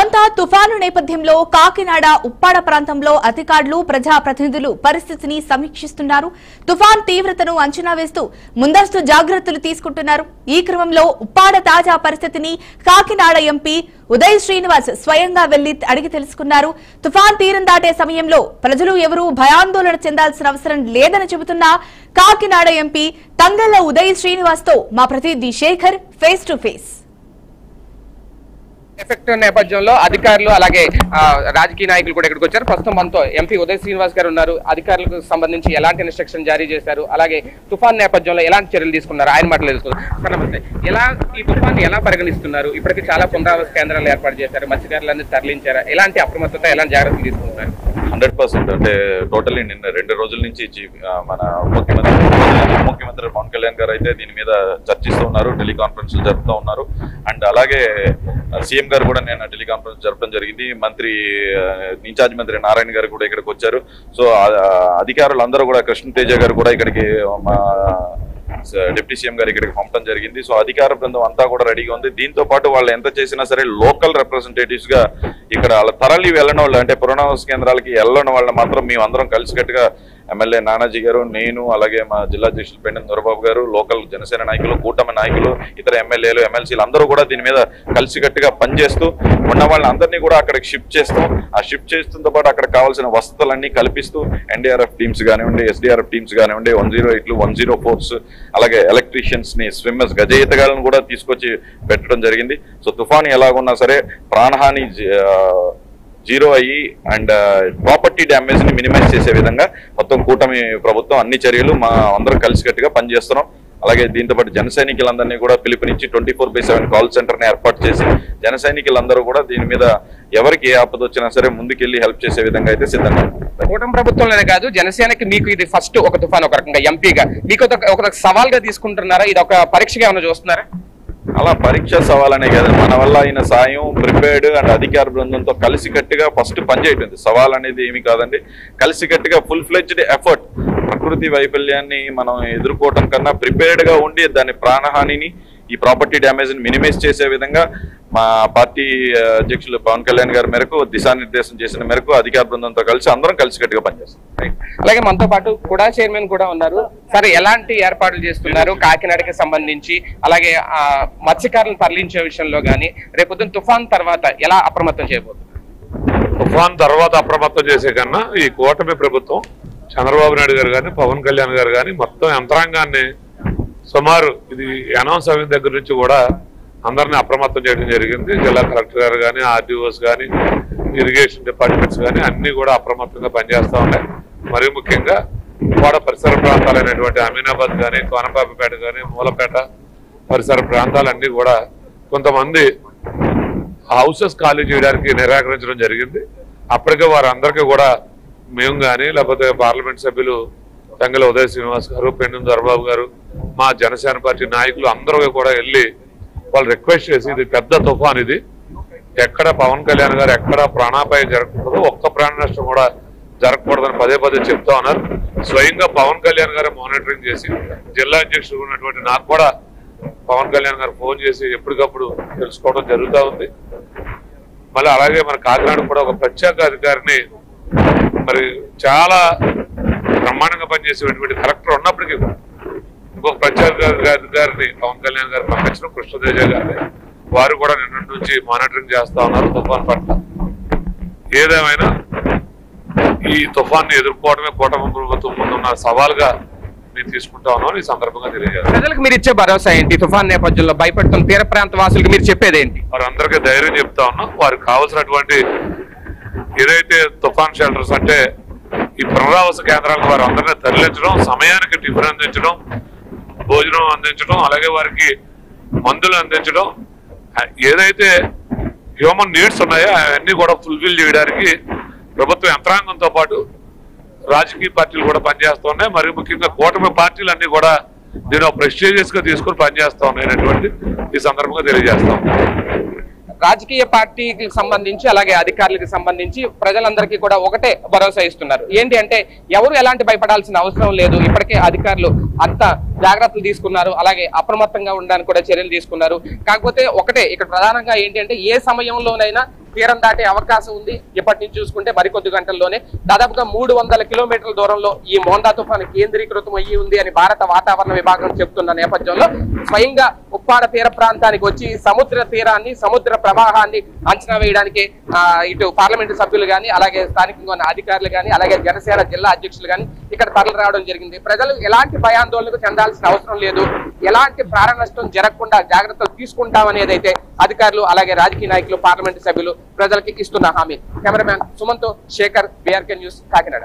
మోంతా తుఫాను నేపథ్యంలో కాకినాడ ఉప్పాడ ప్రాంతంలో అధికారులు ప్రజాప్రతినిధులు పరిస్థితిని సమీక్షిస్తున్నారు. తుఫాన్ తీవ్రతను అంచనా వేస్తూ ముందస్తు జాగ్రత్తలు తీసుకుంటున్నారు. ఈ క్రమంలో ఉప్పాడ తాజా పరిస్థితిని కాకినాడ ఎంపీ ఉదయ్ శ్రీనివాస్ స్వయంగా వెళ్లి అడిగి తెలుసుకున్నారు. తుఫాన్ తీరం దాటే సమయంలో ప్రజలు ఎవరూ భయాందోళన చెందాల్సిన అవసరం లేదని చెబుతున్న కాకినాడ ఎంపీ తంగళ్ల ఉదయ్ శ్రీనివాస్ తో మా ప్రతినిధి Shekhar face to face. Effect నేపథ్యంలో అధికారులు అలాగే రాజకీయ నాయకులు కూడా ఇక్కడికి వచ్చారు. ప్రస్తుతం మనతో ఎంపీ ఉదయ్ శ్రీనివాస్ గారు ఉన్నారు. అధికారులకు సంబంధించి ఎలాంటి ఇన్స్ట్రక్షన్ జారీ చేశారు, అలాగే తుఫాన్ నేపథ్యంలో ఎలాంటి చర్యలు తీసుకున్నారు ఆయన మాటలు తెలుసుకున్నారు. ఈ తుఫాన్ ఎలా పరిగణిస్తున్నారు? ఇప్పటికీ చాలా పునరావాస కేంద్రాలు ఏర్పాటు చేశారు, మత్స్యకారులన్నీ తరలించారు. ఎలాంటి అప్రమత్తత, ఎలాంటి జాగ్రత్తలు తీసుకుంటారు? 100% అంటే టోటల్లీ నిన్న 2 రోజుల నుంచి మన ముఖ్యమంత్రి పవన్ కళ్యాణ్ గారు అయితే దీని మీద చర్చిస్తూ ఉన్నారు, టెలికాన్ఫరెన్స్లు జరుపుతూ ఉన్నారు. అండ్ అలాగే సీఎం గారు కూడా నేను టెలికాన్ఫరెన్స్ జరపడం జరిగింది. ఇన్ఛార్జ్ మంత్రి నారాయణ గారు కూడా ఇక్కడికి వచ్చారు. సో అధికారులు అందరూ కూడా, కృష్ణతేజ గారు కూడా ఇక్కడికి డిప్యూటీ సీఎం గారు ఇక్కడికి పంపడం జరిగింది. సో అధికార బృందం అంతా కూడా రెడీగా ఉంది. దీంతో పాటు వాళ్ళు ఎంత చేసినా సరే లోకల్ రిప్రజెంటేటివ్స్ గా ఇక్కడ తరలి వెళ్ళిన వాళ్ళు, అంటే పునరావాస కేంద్రాలకి వెళ్ళిన వాళ్ళని మాత్రం మేము అందరం కలిసికట్టుగా ఎమ్మెల్యే నానాజీ గారు, నేను, అలాగే మా జిల్లా అధ్యక్షులు పెండెం దొరబాబు గారు, లోకల్ జనసేన నాయకులు, కూటమి నాయకులు, ఇతర ఎమ్మెల్యేలు, ఎమ్మెల్సీలు అందరూ కూడా దీని మీద కలిసికట్టుగా పనిచేస్తూ ఉన్న వాళ్ళని అందరినీ కూడా అక్కడికి షిఫ్ట్ చేస్తాం. ఆ షిఫ్ట్ చేస్తుందో పాటు అక్కడ కావాల్సిన వసతులన్నీ కల్పిస్తూ ఎన్డీఆర్ఎఫ్ టీమ్స్ కానివ్వండి, ఎస్డీఆర్ఎఫ్ టీమ్స్ కానివ్వండి, 108లు, 104s, అలాగే ఎలక్ట్రీషియన్స్ ని, స్విమ్మర్స్, గజ ఈతగాళ్ళను కూడా తీసుకొచ్చి పెట్టడం జరిగింది. సో తుఫాను ఎలాగున్నా సరే ప్రాణహాని జీరో అయ్యి అండ్ ప్రాపర్టీ డ్యామేజ్ ని మినిమైజ్ చేసే విధంగా మొత్తం కూటమి ప్రభుత్వం అన్ని చర్యలు మా అందరం కలిసికట్టుగా పనిచేస్తున్నాం. అలాగే దీంతో పాటు జన సైనికులందరినీ కూడా పిలుపునిచ్చి 24/7 కాల్ సెంటర్ ని ఏర్పాటు చేసి జన సైనికులందరూ కూడా దీని మీద ఎవరికి ఏ ఆపద వచ్చినా సరే ముందుకెళ్లి హెల్ప్ చేసే విధంగా అయితే సిద్ధంగా కూటమి ప్రభుత్వంలోనే కాదు, జనసేనకి మీకు ఇది ఫస్ట్ ఒక తుఫాన్, ఒక రకంగా ఎంపీగా మీకు ఒక సవాల్ గా తీసుకుంటున్నారా? ఇది ఒక పరీక్షగా ఏమైనా చూస్తున్నారా? అలా పరీక్ష సవాలనే కదా, మన వల్ల అయిన సాయం, ప్రిపేర్డ్ అండ్ అధికార బృందంతో కలిసికట్టుగా ఫస్ట్ పనిచేయటం. సవాల్ అనేది ఏమి కాదండి, కలిసికట్టుగా ఫుల్ ఫ్లెడ్జ్డ్ ఎఫర్ట్. ప్రకృతి వైఫల్యాన్ని మనం ఎదుర్కోవటం కన్నా ప్రిపేర్డ్ గా ఉండి దాని ప్రాణహానిని, ఈ ప్రాపర్టీ డ్యామేజ్ ని మినిమైజ్ చేసే విధంగా మా పార్టీ అధ్యక్షులు పవన్ కళ్యాణ్ గారి మేరకు దిశానిర్దేశం చేసిన మేరకు అధికార బృందంతో కలిసి అందరం కలిసికట్టుగా పనిచేస్తాం. అలాగే మనతో పాటు కూడా చైర్మన్ కూడా ఉన్నారు. సరే, ఎలాంటి ఏర్పాట్లు చేస్తున్నారు కాకినాడకి సంబంధించి, అలాగే మత్స్యకారులను తరలించే విషయంలో కానీ రేపొద్దున తుఫాన్ తర్వాత ఎలా అప్రమత్తం చేయబోతున్నారు? తుఫాన్ తర్వాత అప్రమత్తం చేసే కన్నా ఈ కూటమి ప్రభుత్వం, చంద్రబాబు నాయుడు గారు కానీ, పవన్ కళ్యాణ్ గారు కానీ మొత్తం యంత్రాంగాన్ని సుమారు ఇది అనౌన్స్ అయిన దగ్గర నుంచి కూడా అందరినీ అప్రమత్తం చేయడం జరిగింది. జిల్లా కలెక్టర్ గారు కానీ, ఆర్డీఓస్ కానీ, ఇరిగేషన్ డిపార్ట్మెంట్స్ కానీ అన్ని కూడా అప్రమత్తంగా పనిచేస్తూ ఉన్నాయి. మరీ ముఖ్యంగా ఉప్పాడ పరిసర ప్రాంతాలైనటువంటి అమీనాబాద్ కానీ, కోనపాపపేట కానీ, మూలపేట పరిసర ప్రాంతాలన్నీ కూడా కొంతమంది హౌసెస్ ఖాళీ చేయడానికి నిరాకరించడం జరిగింది. అప్పటికే వారందరికీ కూడా మేము కానీ, లేకపోతే పార్లమెంట్ సభ్యులు తంగళ్ల ఉదయ్ శ్రీనివాస్ గారు, పెండెం దొరబాబు గారు, మా జనసేన పార్టీ నాయకులు అందరూ కూడా వెళ్ళి వాళ్ళు రిక్వెస్ట్ చేసి, ఇది పెద్ద తుఫాన్, ఇది ఎక్కడ పవన్ కళ్యాణ్ గారు ఎక్కడ ప్రాణాపాయం జరగకూడదు, ఒక్క ప్రాణ నష్టం కూడా జరగకూడదని పదే చెప్తా ఉన్నారు. స్వయంగా పవన్ కళ్యాణ్ గారు మానిటరింగ్ చేసి, జిల్లా అధ్యక్షుడు ఉన్నటువంటి నాకు కూడా పవన్ కళ్యాణ్ గారు ఫోన్ చేసి ఎప్పటికప్పుడు తెలుసుకోవడం జరుగుతూ ఉంది. మళ్ళీ అలాగే మన కాకినాడ కూడా ఒక ప్రత్యేక అధికారిని, మరి చాలా బ్రహ్మాండంగా పనిచేసేటువంటి కలెక్టర్ ఉన్నప్పటికీ ఇంకొక ప్రత్యేక అధికారిని పవన్ కళ్యాణ్ గారు పంపించడం, కృష్ణతేజ గారిని, వారు కూడా నిన్నటి నుంచి మానిటరింగ్ చేస్తా ఉన్నారు తుఫాన్ పట్ల. ఏదేమైనా ఈ తుఫాన్ని ఎదుర్కోవడమే కూటమి ప్రభుత్వం ముందున్న సవాల్గా మేము తీసుకుంటా ఉన్నాం. ఈ సందర్భంగా తెలియజేస్తాం. ప్రజలకు మీరు ఇచ్చే భరోసా ఏంటి? తుఫాన్ నేపథ్యంలో భయపడుతున్న తీర ప్రాంత వాసులకు మీరు చెప్పేది ఏంటి? వారందరికీ ధైర్యం చెప్తా ఉన్నాం. వారికి కావాల్సినటువంటి ఏదైతే తుఫాన్ షెల్టర్స్ అంటే ఈ పునరావాస కేంద్రాలకు వారు అందరినీ తరలించడం, సమయానికి టిఫిన్ అందించడం, భోజనం అందించడం, అలాగే వారికి మందులు అందించడం, ఏదైతే హ్యూమన్ నీడ్స్ ఉన్నాయో అవన్నీ కూడా ఫుల్ఫిల్ చేయడానికి ప్రభుత్వ యంత్రాంగంతో పాటు రాజకీయ పార్టీలు కూడా పనిచేస్తూ ఉన్నాయి. మరి ముఖ్యంగా కూటమి పార్టీలు అన్ని కూడా దీని ప్రెస్టీజియస్ గా తీసుకుని పనిచేస్తూ ఉన్నాయనేటువంటి ఈ సందర్భంగా తెలియజేస్తాం. రాజకీయ పార్టీకి సంబంధించి అలాగే అధికారులకు సంబంధించి ప్రజలందరికీ కూడా ఒకటే భరోసా ఇస్తున్నారు. ఏంటి అంటే ఎవరు ఎలాంటి భయపడాల్సిన అవసరం లేదు. ఇప్పటికే అధికారులు అంత జాగ్రత్తలు తీసుకున్నారు, అలాగే అప్రమత్తంగా ఉండడానికి కూడా చర్యలు తీసుకున్నారు. కాకపోతే ఒకటే ఇక్కడ ప్రధానంగా ఏంటి అంటే ఏ సమయంలోనైనా తీరం దాటే అవకాశం ఉంది. ఇప్పటి నుంచి చూసుకుంటే మరికొద్ది గంటల్లోనే దాదాపుగా 300 కిలోమీటర్ల దూరంలో ఈ మోందా తుఫాను కేంద్రీకృతం అయ్యి ఉంది అని భారత వాతావరణ విభాగం చెబుతున్న నేపథ్యంలో స్వయంగా ఉప్పాడ తీర ప్రాంతానికి వచ్చి సముద్ర తీరాన్ని, సముద్ర ప్రవాహాన్ని అంచనా వేయడానికి ఇటు పార్లమెంటు సభ్యులు కానీ, అలాగే స్థానికంగా ఉన్న అధికారులు కానీ, అలాగే జనసేన జిల్లా అధ్యక్షులు కానీ ఇక్కడ తరలి రావడం జరిగింది. ప్రజలు ఎలాంటి భయాందోళనకు చెందాల్సిన అవసరం లేదు, ఎలాంటి ప్రాణ నష్టం జరగకుండా జాగ్రత్తలు తీసుకుంటామనేది అయితే అధికారులు, అలాగే రాజకీయ నాయకులు, పార్లమెంటు సభ్యులు ప్రజలకి ఇస్తున్న హామీ. కెమెరామ్యాన్ సుమన్తో శేఖర్, బీఆర్కే న్యూస్, కాకినాడ.